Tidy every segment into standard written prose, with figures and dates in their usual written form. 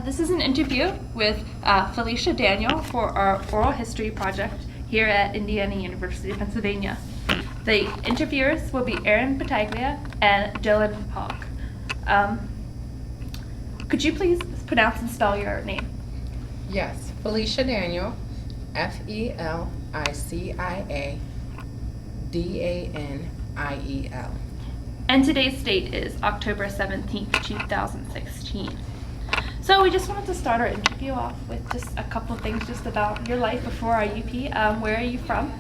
This is an interview with Felicia Daniel for our oral history project here at Indiana University of Pennsylvania. The interviewers will be Erin Battaglia and Dylan Hawk. Could you please pronounce and spell your name? Yes, Felicia Daniel, Felicia Daniel. And today's date is October 17th, 2016. So we just wanted to start our interview off with just a couple of things just about your life before IUP. Where are you from?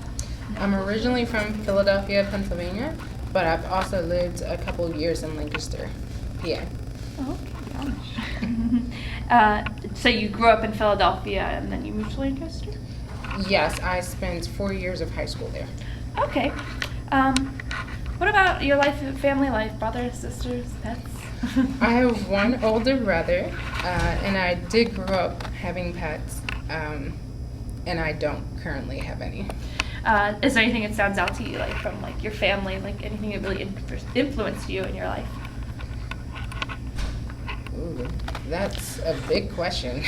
I'm originally from Philadelphia, Pennsylvania, but I've also lived a couple of years in Lancaster, PA. Oh, gosh. So you grew up in Philadelphia and then you moved to Lancaster? Yes, I spent 4 years of high school there. Okay. What about your life, family life, brothers, sisters, pets? I have one older brother, and I did grow up having pets, and I don't currently have any. Is there anything that stands out to you, like from like your family, like anything that really influenced you in your life? Ooh, that's a big question.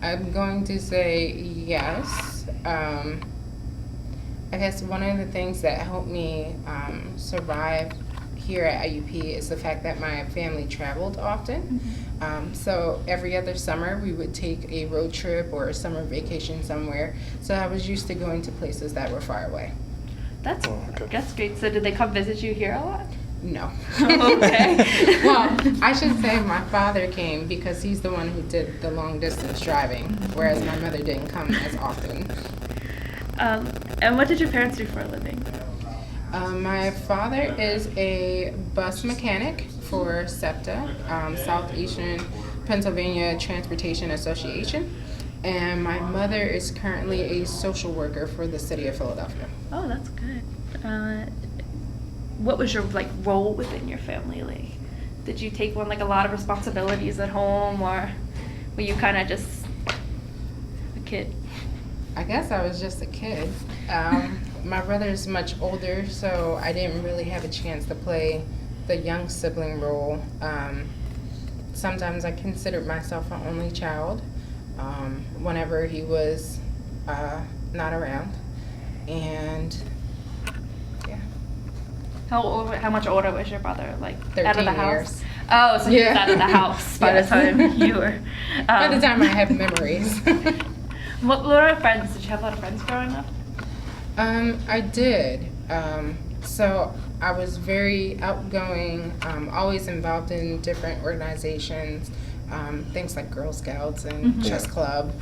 I'm going to say yes. I guess one of the things that helped me survive here at IUP is the fact that my family traveled often. Mm-hmm. So every other summer we would take a road trip or a summer vacation somewhere. So I was used to going to places that were far away. That's great. So did they come visit you here a lot? No. Okay. Well, I should say my father came because he's the one who did the long distance driving, whereas my mother didn't come as often. And what did your parents do for a living? My father is a bus mechanic for SEPTA, Southeastern Pennsylvania Transportation Association, and my mother is currently a social worker for the city of Philadelphia. Oh, that's good. What was your role within your family? Like, did you take on a lot of responsibilities at home, or were you kind of just a kid? I guess I was just a kid. My brother is much older, so I didn't really have a chance to play the young sibling role. Sometimes I considered myself an only child whenever he was not around. And yeah. How much older was your brother? 13 out of the house? years. Oh, so he was out of the house by the time you were. By the time I have memories. What are friends? Did you have a lot of friends growing up? I did. So I was very outgoing, always involved in different organizations, things like Girl Scouts and chess club.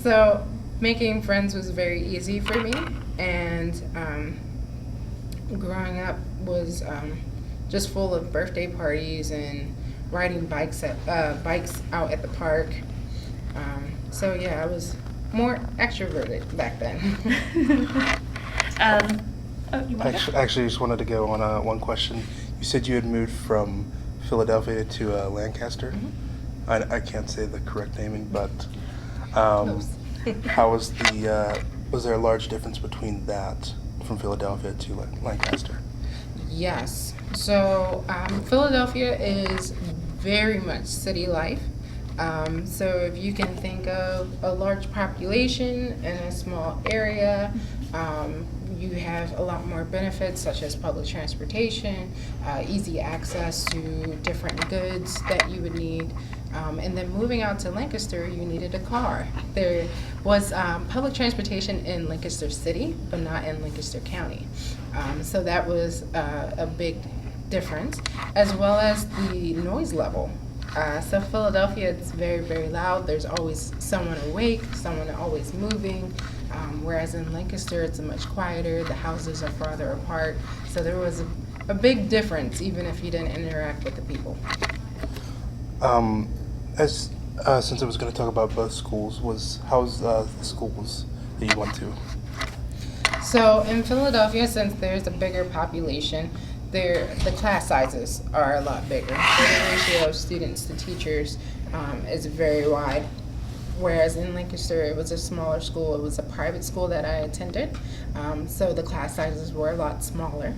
So making friends was very easy for me, and growing up was just full of birthday parties and riding bikes out at the park. So yeah, I was more extroverted back then. Actually, just wanted to go on one question. You said you had moved from Philadelphia to Lancaster. Mm-hmm. I can't say the correct naming, but how was was there a large difference between that from Philadelphia to Lancaster? Yes. So Philadelphia is very much city life. So if you can think of a large population in a small area, you have a lot more benefits such as public transportation, easy access to different goods that you would need. And then moving out to Lancaster, you needed a car. There was public transportation in Lancaster City, but not in Lancaster County. So that was a big difference, as well as the noise level. So Philadelphia, it's very, very loud. There's always someone awake, someone always moving. Whereas in Lancaster, it's much quieter. The houses are farther apart. So there was a big difference, even if you didn't interact with the people. Since I was going to talk about both schools, how's the schools that you went to? So in Philadelphia, since there's a bigger population, the class sizes are a lot bigger. So the ratio of students to teachers is very wide. Whereas in Lancaster, it was a smaller school. It was a private school that I attended. So the class sizes were a lot smaller.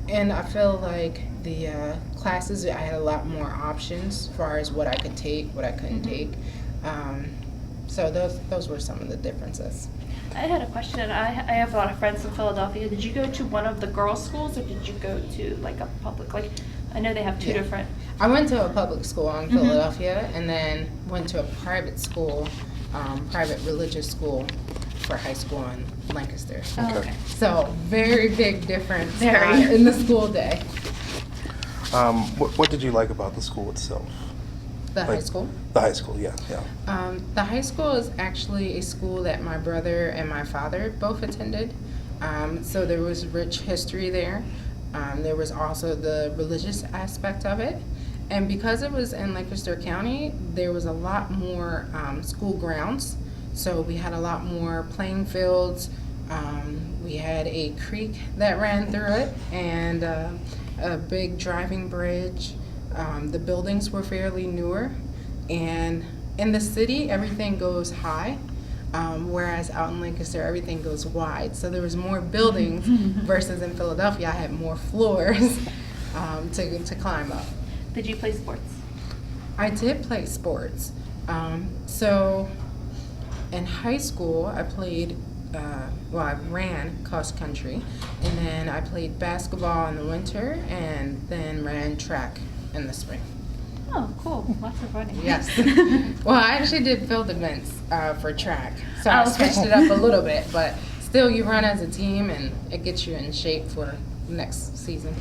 And I feel like the classes, I had a lot more options as far as what I could take, what I couldn't take. So those were some of the differences. I had a question. I have a lot of friends in Philadelphia. Did you go to one of the girls' schools, or did you go to like a public? Like, I know they have two Yeah. different. I went to a public school in Philadelphia, and then went to a private school, private religious school for high school in Lancaster. Oh, Okay. okay. So very big difference Very. in the school day. What did you like about the school itself? The high Like- school. The high school, yeah. The high school is actually a school that my brother and my father both attended. So there was rich history there. There was also the religious aspect of it. And because it was in Lancaster County, there was a lot more school grounds. So we had a lot more playing fields. We had a creek that ran through it, and a big driving bridge. The buildings were fairly newer, and in the city, everything goes high, whereas out in Lancaster, everything goes wide. So there was more buildings versus in Philadelphia, I had more floors to climb up. Did you play sports? I did play sports. So in high school, I played, I ran cross country, and then I played basketball in the winter, and then ran track in the spring. Oh, cool. Lots of running. Yes. Well, I actually did field events for track, so I Oh, okay. switched it up a little bit, but still you run as a team, and it gets you in shape for next season.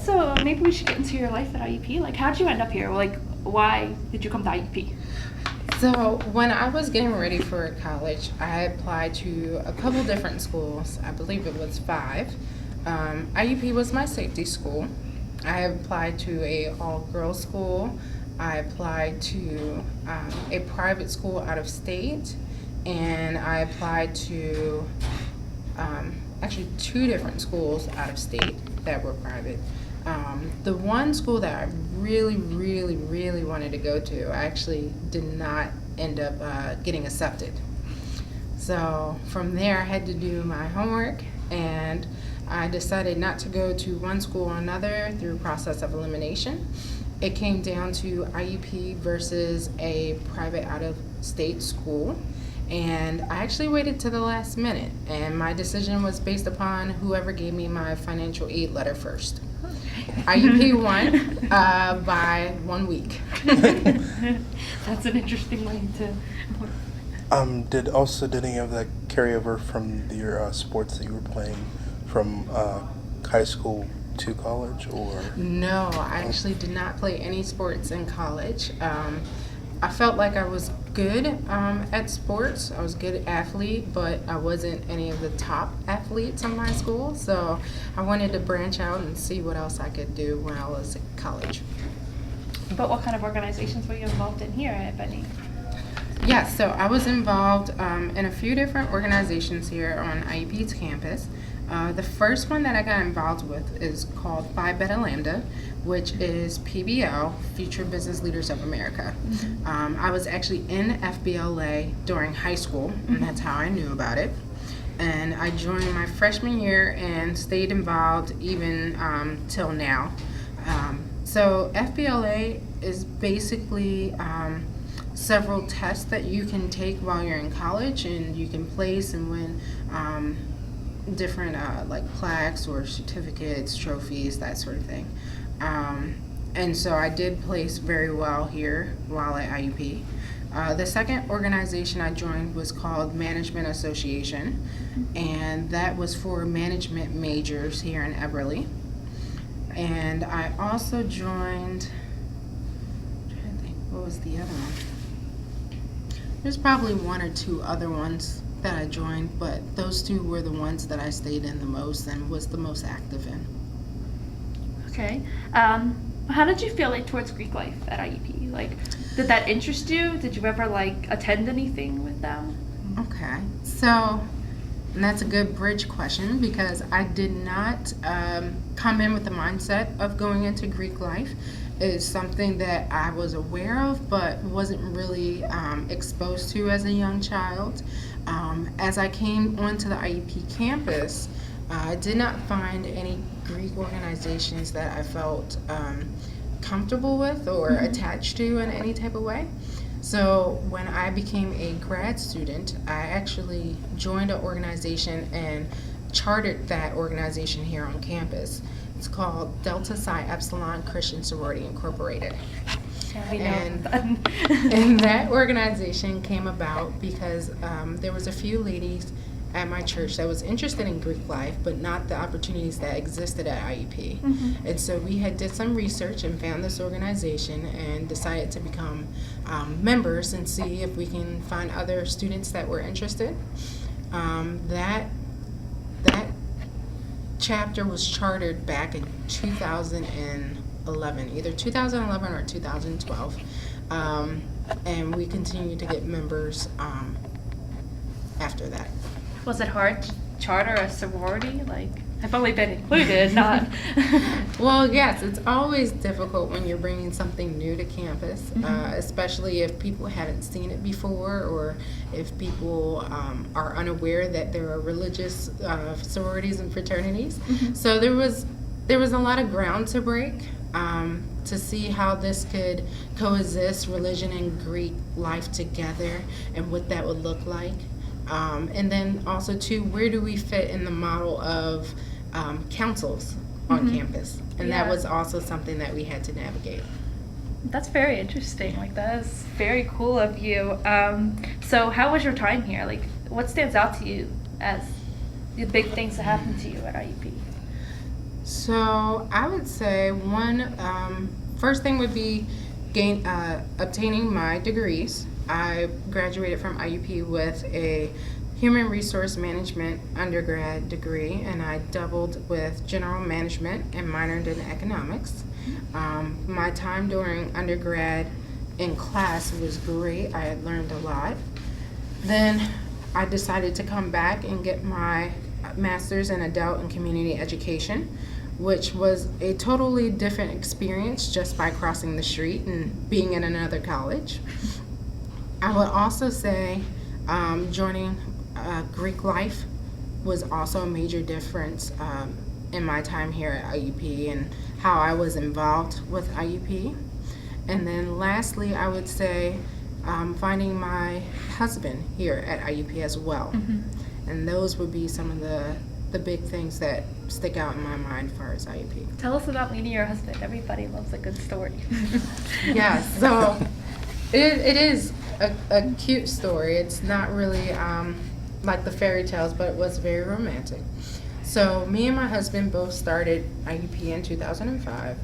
So maybe we should get into your life at IUP. Like, how'd you end up here? Like, why did you come to IUP? So when I was getting ready for college, I applied to a couple different schools. I believe it was 5. IUP was my safety school. I applied to a all-girls school. I applied to a private school out of state, and I applied to actually 2 different schools out of state that were private. The one school that I really, really, really wanted to go to, I actually did not end up getting accepted. So from there, I had to do my homework, and I decided not to go to one school or another through process of elimination. It came down to IUP versus a private out-of-state school. And I actually waited to the last minute, and my decision was based upon whoever gave me my financial aid letter first. IUP won by 1 week. That's an interesting way to. Did any of that carry over from your sports that you were playing from high school to college, or? No, I actually did not play any sports in college. I felt like I was good at sports. I was a good athlete, but I wasn't any of the top athletes in my school. So I wanted to branch out and see what else I could do when I was at college. But what kind of organizations were you involved in here at Benny? Yes, so I was involved in a few different organizations here on IUP's campus. The first one that I got involved with is called Phi Beta Lambda, which is PBL, Future Business Leaders of America. I was actually in FBLA during high school, and that's how I knew about it. And I joined my freshman year and stayed involved even till now. So FBLA is basically several tests that you can take while you're in college, and you can place and win different like plaques or certificates, trophies, that sort of thing. And so I did place very well here while at IUP. The second organization I joined was called Management Association, and that was for management majors here in Eberly. And I also joined, I'm trying to think, what was the other one? There's probably 1 or 2 other ones that I joined, but those 2 were the ones that I stayed in the most and was the most active in. Okay. How did you feel like towards Greek life at IUP? Like, did that interest you? Did you ever like attend anything with them? Okay, so and that's a good bridge question, because I did not come in with the mindset of going into Greek life. It's something that I was aware of but wasn't really exposed to as a young child. As I came onto the IUP campus, I did not find any Greek organizations that I felt comfortable with or attached to in any type of way. So when I became a grad student, I actually joined an organization and chartered that organization here on campus. It's called Delta Psi Epsilon Christian Sorority Incorporated. Yeah, we know And, that. and that organization came about because there was a few ladies at my church that was interested in Greek life, but not the opportunities that existed at IUP. And so we had did some research and found this organization and decided to become members and see if we can find other students that were interested. That chapter was chartered back in 2011, either 2011 or 2012, and we continue to get members after that. Was it hard to charter a sorority? Like, I've only been included, not. Well, yes, it's always difficult when you're bringing something new to campus, especially if people haven't seen it before or if people are unaware that there are religious sororities and fraternities. So there was a lot of ground to break to see how this could coexist, religion and Greek life together, and what that would look like. And then also, too, where do we fit in the model of councils on campus? And that was also something that we had to navigate. That's very interesting. Like, that is very cool of you. So how was your time here? Like, what stands out to you as the big things that happened to you at IUP? So I would say first thing would be obtaining my degrees. I graduated from IUP with a human resource management undergrad degree, and I doubled with general management and minored in economics. My time during undergrad in class was great. I had learned a lot. Then I decided to come back and get my master's in adult and community education, which was a totally different experience just by crossing the street and being in another college. I would also say joining Greek life was also a major difference in my time here at IUP and how I was involved with IUP. And then lastly, I would say finding my husband here at IUP as well. And those would be some of the big things that stick out in my mind as far as IUP. Tell us about meeting your husband. Everybody loves a good story. Yeah, so it is a cute story. It's not really like the fairy tales, but it was very romantic. So me and my husband both started IUP in 2005.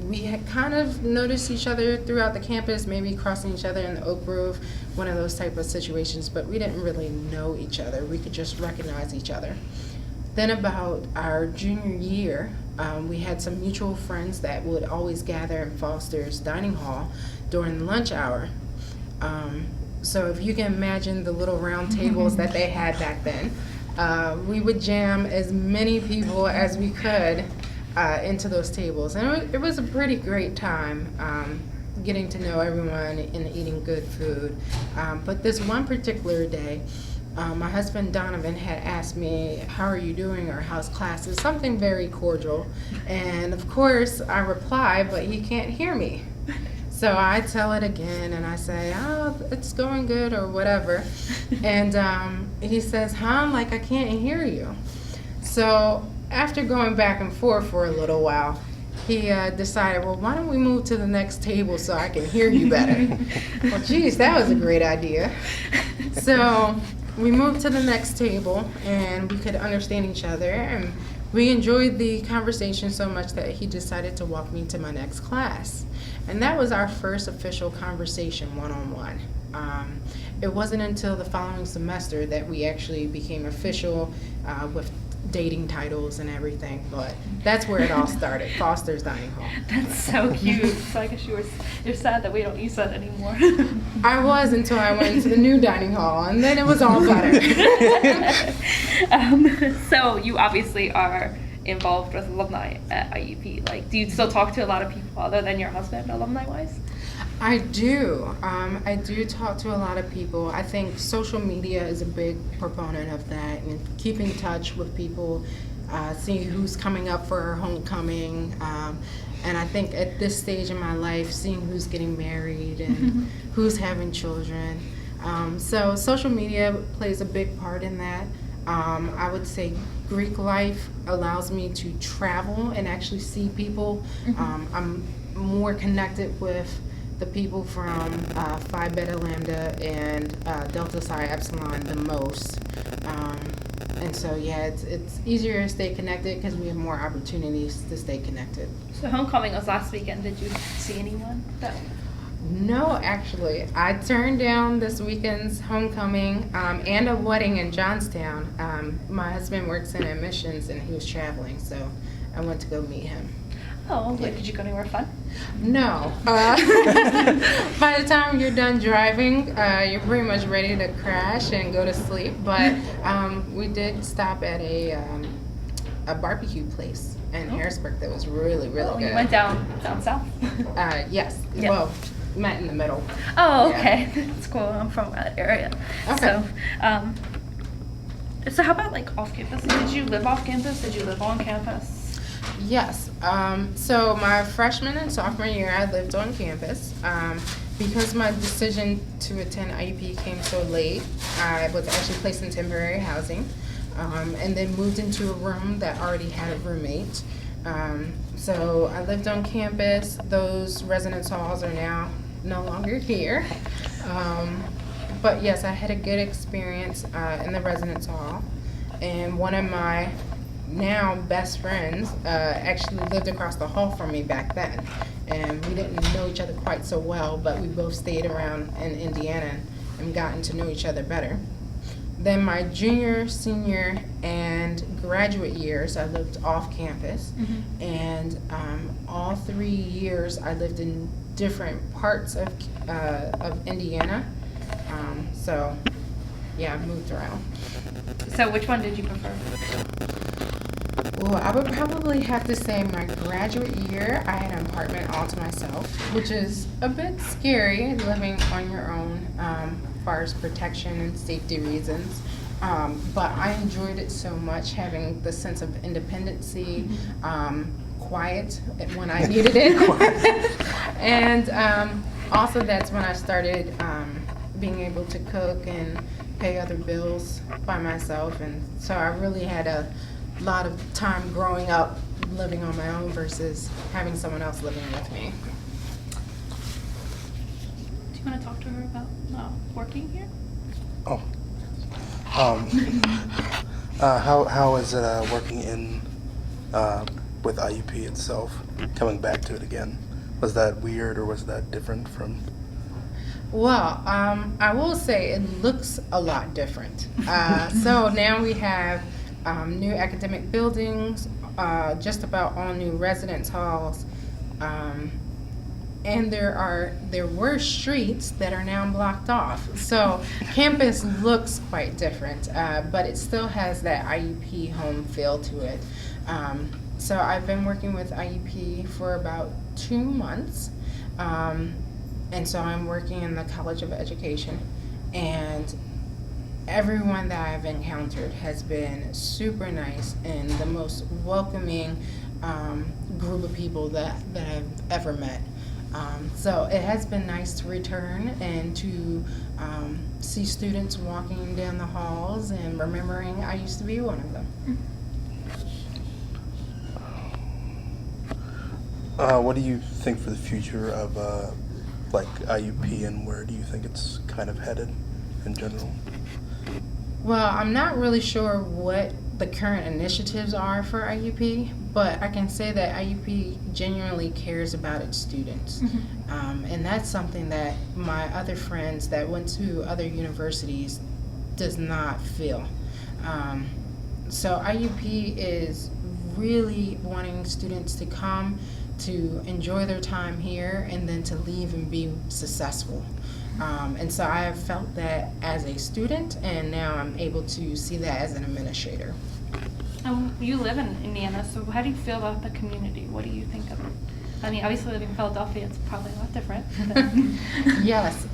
We had kind of noticed each other throughout the campus, maybe crossing each other in the Oak Grove, one of those type of situations, but we didn't really know each other. We could just recognize each other. Then about our junior year, we had some mutual friends that would always gather in Foster's dining hall during the lunch hour. So if you can imagine the little round tables that they had back then, we would jam as many people as we could into those tables. And it was a pretty great time getting to know everyone and eating good food. But this one particular day, my husband Donovan had asked me, "How are you doing?" or "How's class?" It's something very cordial. And of course I reply, but he can't hear me. So I tell it again and I say, "Oh, it's going good," or whatever. And he says, "Huh? Like, I can't hear you." So after going back and forth for a little while, he decided, "Well, why don't we move to the next table so I can hear you better?" Well, geez, that was a great idea. So we moved to the next table and we could understand each other, and we enjoyed the conversation so much that he decided to walk me to my next class. And that was our first official conversation one-on-one. It wasn't until the following semester that we actually became official with dating titles and everything, but that's where it all started, Foster's Dining Hall. That's so cute. So I guess you're sad that we don't use that anymore. I was until I went to the new dining hall, and then it was all better. So you obviously are involved with alumni at IUP. Like, do you still talk to a lot of people other than your husband, alumni-wise? I do. I do talk to a lot of people. I think social media is a big proponent of that, and keeping in touch with people, seeing who's coming up for homecoming. And I think at this stage in my life, seeing who's getting married and who's having children. So social media plays a big part in that. I would say Greek life allows me to travel and actually see people. I'm more connected with the people from Phi Beta Lambda and Delta Psi Epsilon the most. And so, yeah, it's easier to stay connected because we have more opportunities to stay connected. So homecoming was last weekend. Did you see anyone? No, actually. I turned down this weekend's homecoming and a wedding in Johnstown. My husband works in admissions and he was traveling, so I went to go meet him. Oh, yeah. Did you go anywhere fun? No. By the time you're done driving, you're pretty much ready to crash and go to sleep. But we did stop at a barbecue place in Harrisburg that was really, really good. You went down south? Yes. Yeah. Well, met in the middle. Oh, Yeah. okay. That's cool. I'm from that area. Okay. So how about like off campus? Did you live off campus? Did you live on campus? Yes. So my freshman and sophomore year, I lived on campus. Because my decision to attend IUP came so late, I was actually placed in temporary housing, and then moved into a room that already had a roommate. So I lived on campus. Those residence halls are now no longer here. But yes, I had a good experience in the residence hall. And one of my now best friends actually lived across the hall from me back then. And we didn't know each other quite so well, but we both stayed around in Indiana and gotten to know each other better. Then my junior, senior, and graduate years, I lived off campus. And all 3 years, I lived in different parts of Indiana. So, yeah, I moved around. So which one did you prefer? Well, I would probably have to say my graduate year, I had an apartment all to myself, which is a bit scary living on your own as far as protection and safety reasons. But I enjoyed it so much, having the sense of independency, quiet when I needed it. And also that's when I started being able to cook and pay other bills by myself. And so I really had a lot of time growing up living on my own versus having someone else living with me. Do you want to talk to her about working here? Oh. How is it working in with IUP itself? Coming back to it again, was that weird or was that different from? Well, I will say it looks a lot different. So now we have new academic buildings, just about all new residence halls, and there were streets that are now blocked off. So campus looks quite different, but it still has that IUP home feel to it. So I've been working with IUP for about 2 months, and so I'm working in the College of Education, and everyone that I've encountered has been super nice and the most welcoming group of people that I've ever met. So it has been nice to return and to see students walking down the halls and remembering I used to be one of them. What do you think for the future of like IUP, and where do you think it's kind of headed in general? Well, I'm not really sure what the current initiatives are for IUP, but I can say that IUP genuinely cares about its students. And that's something that my other friends that went to other universities does not feel. So IUP is really wanting students to come, to enjoy their time here, and then to leave and be successful. And so I have felt that as a student, and now I'm able to see that as an administrator. You live in Indiana, so how do you feel about the community? What do you think of it? I mean, obviously living in Philadelphia, it's probably a lot different. Yes,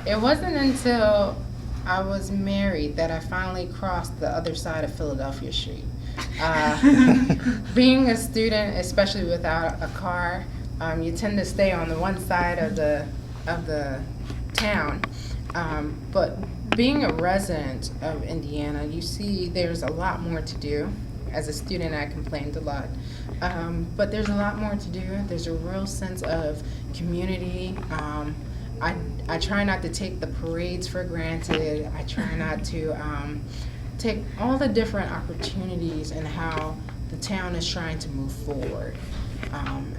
it wasn't until I was married that I finally crossed the other side of Philadelphia Street. Being a student, especially without a car, you tend to stay on the one side of the town. But being a resident of Indiana, you see there's a lot more to do. As a student, I complained a lot. But there's a lot more to do. There's a real sense of community. I try not to take the parades for granted. I try not to take all the different opportunities and how the town is trying to move forward.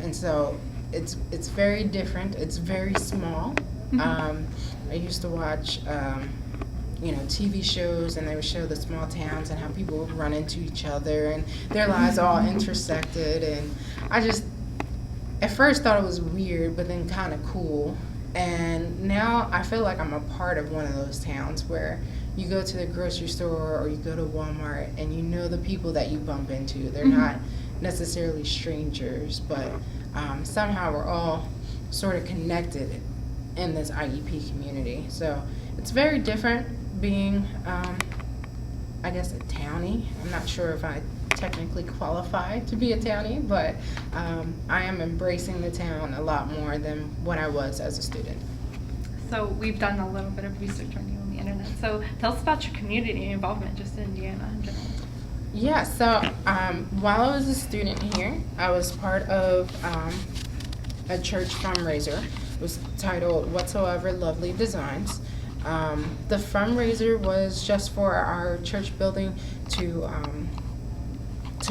And so it's very different. It's very small. I used to watch TV shows, and they would show the small towns and how people would run into each other and their lives all intersected. And I just, at first thought it was weird, but then kind of cool. And now I feel like I'm a part of one of those towns where you go to the grocery store or you go to Walmart and you know the people that you bump into. They're not necessarily strangers, but somehow we're all sort of connected in this IEP community. So it's very different being, I guess, a townie. I'm not sure if I technically qualify to be a townie, but I am embracing the town a lot more than what I was as a student. So we've done a little bit of research on you on the internet. So tell us about your community involvement just in Indiana in general. Yeah, so while I was a student here, I was part of a church fundraiser. It was titled Whatsoever Lovely Designs. The fundraiser was just for our church building to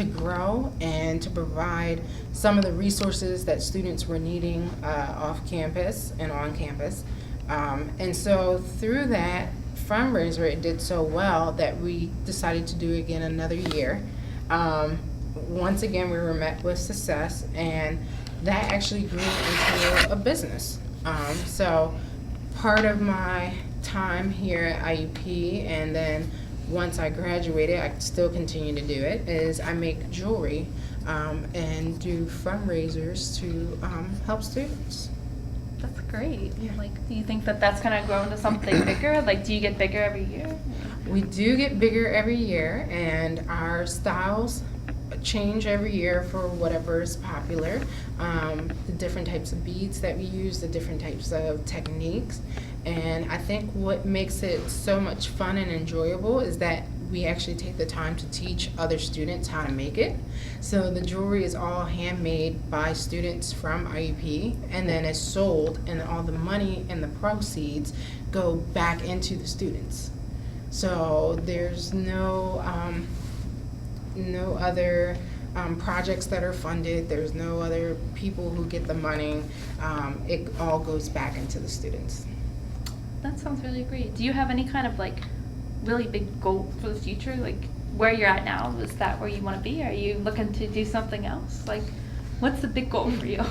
grow and to provide some of the resources that students were needing off campus and on campus. And so through that fundraiser, it did so well that we decided to do it again another year. Once again, we were met with success, and that actually grew into a business. So part of my time here at IUP, and then once I graduated, I still continue to do it, is I make jewelry and do fundraisers to help students. That's great. Yeah. Like, do you think that that's gonna grow into something bigger? Like, do you get bigger every year? We do get bigger every year, and our styles change every year for whatever is popular. The different types of beads that we use, the different types of techniques. And I think what makes it so much fun and enjoyable is that we actually take the time to teach other students how to make it. So the jewelry is all handmade by students from IUP, and then it's sold, and all the money and the proceeds go back into the students. So there's no other projects that are funded. There's no other people who get the money. It all goes back into the students. That sounds really great. Do you have any kind of like really big goal for the future? Like where you're at now, is that where you want to be? Are you looking to do something else? Like what's the big goal for you?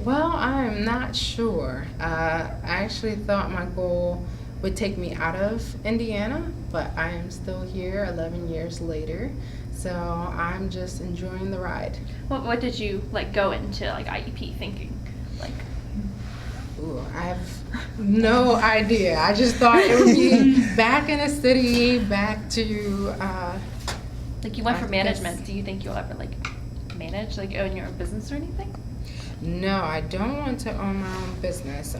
Well, I'm not sure. I actually thought my goal would take me out of Indiana, but I am still here 11 years later. So I'm just enjoying the ride. What did you like go into like IEP thinking? Like Ooh, I have no idea. I just thought it would be back in a city, back to like you went for I management. guess- Do you think you'll ever like manage, like own your own business or anything? No, I don't want to own my own business.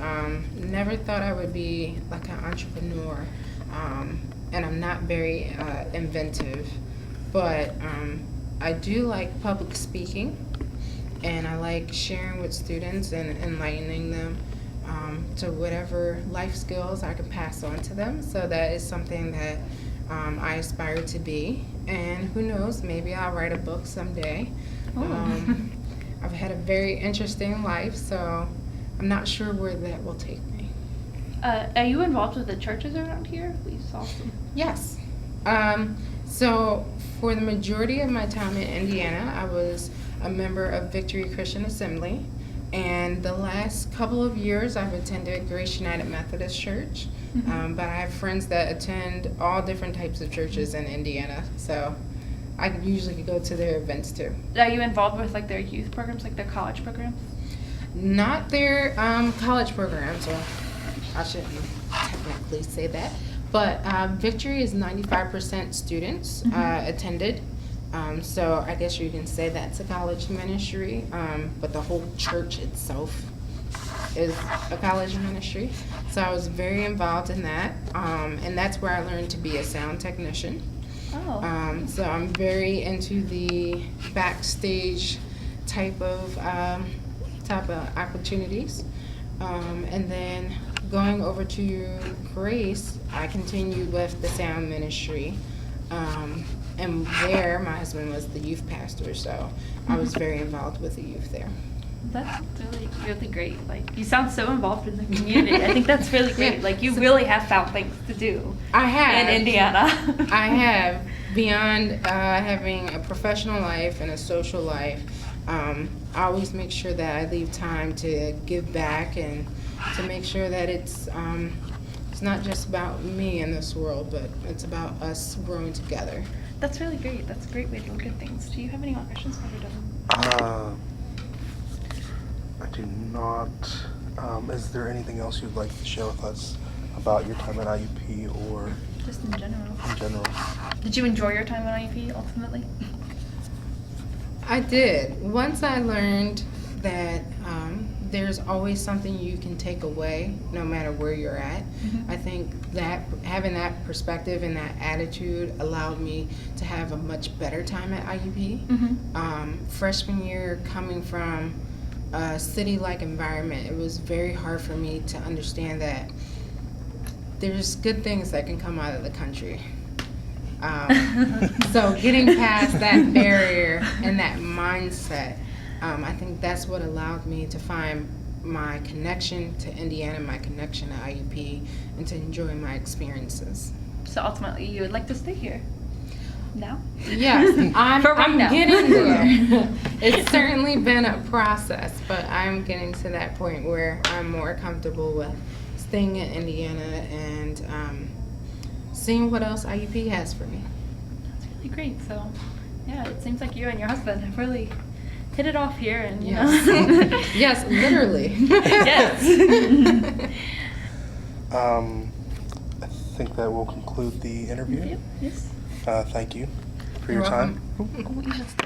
Never thought I would be like an entrepreneur, and I'm not very inventive, but I do like public speaking, and I like sharing with students and enlightening them to whatever life skills I can pass on to them. So that is something that I aspire to be, and who knows, maybe I'll write a book someday. Oh. I've had a very interesting life, so I'm not sure where that will take me. Are you involved with the churches around here? We saw some. Yes. So for the majority of my time in Indiana, I was a member of Victory Christian Assembly. And the last couple of years, I've attended Grace United Methodist Church. But I have friends that attend all different types of churches in Indiana. So I usually go to their events too. Are you involved with like their youth programs, like their college programs? Not their college programs, or I shouldn't technically say that, but Victory is 95% students attended. So I guess you can say that's a college ministry, but the whole church itself is a college ministry. So I was very involved in that, and that's where I learned to be a sound technician. Oh. So I'm very into the backstage type of opportunities. And then going over to Grace, I continued with the sound ministry. And there, my husband was the youth pastor, so I was very involved with the youth there. That's really, really great. Like, you sound so involved in the community. I think that's really great. Yeah. Like, you really have found things to do I have. in Indiana. I have. Beyond having a professional life and a social life, I always make sure that I leave time to give back and to make sure that it's not just about me in this world, but it's about us growing together. That's really great. That's a great way to look at things. Do you have any more questions for her? I do not. Is there anything else you'd like to share with us about your time at IUP or Just in general. in general? Did you enjoy your time at IUP ultimately? I did. Once I learned that there's always something you can take away no matter where you're at, I think that having that perspective and that attitude allowed me to have a much better time at IUP. Freshman year, coming from a city-like environment, it was very hard for me to understand that there's good things that can come out of the country. So getting past that barrier and that mindset, I think that's what allowed me to find my connection to Indiana, my connection to IUP, and to enjoy my experiences. So ultimately, you would like to stay here now? Yes, For right I'm now. getting there. It's certainly been a process, but I'm getting to that point where I'm more comfortable with staying in Indiana and seeing what else IUP has for me. That's really great. So, yeah, it seems like you and your husband have really hit it off here, and you Yes. know. Yes, literally. Yes. I think that will conclude the interview. Yes. Thank you for You're your time. welcome. Oh, you just-